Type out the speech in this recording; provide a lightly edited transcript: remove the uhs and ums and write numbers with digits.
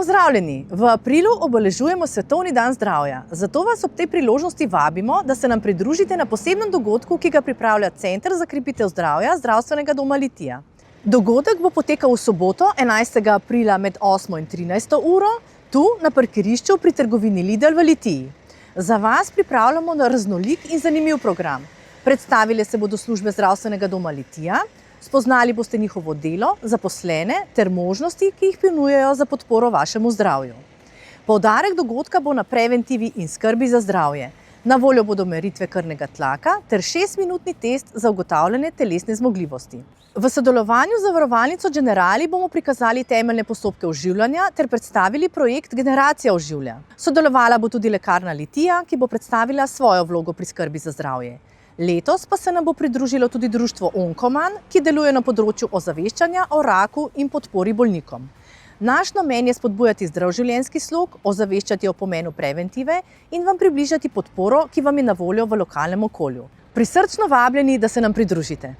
Pozdravljeni! V aprilu obeležujemo Svetovni dan zdravja. Zato vas ob tej priložnosti vabimo, da se nam pridružite na posebnem dogodku, ki ga pripravlja Center za krepitev zdravja Zdravstvenega doma Litija. Dogodek bo potekal v soboto, 11. aprila med 8. in 13. uro, tu na parkirišču pri trgovini Lidl v Litiji. Za vas pripravljamo raznolik in zanimiv program. Predstavile se bodo službe Zdravstvenega doma Litija, spoznali boste njihovo delo, zaposlene ter možnosti, ki jih ponujajo za podporo vašemu zdravju. Poudarek dogodka bo na preventivi in skrbi za zdravje. Na voljo bodo meritve krvnega tlaka ter 6-minutni test za ugotavljanje telesne zmogljivosti. V sodelovanju z zavarovalnico Generali bomo prikazali temeljne postopke oživljanja ter predstavili projekt Generacija oživlja. Sodelovala bo tudi lekarna Litija, ki bo predstavila svojo vlogo pri skrbi za zdravje. Letos pa se nam bo pridružilo tudi društvo Onkoman, ki deluje na področju ozaveščanja o raku in podpori bolnikom. Naš namen je spodbujati zdrav življenjski slog, ozaveščati o pomenu preventive in vam približati podporo, ki vam je na voljo v lokalnem okolju. Prisrčno vabljeni, da se nam pridružite.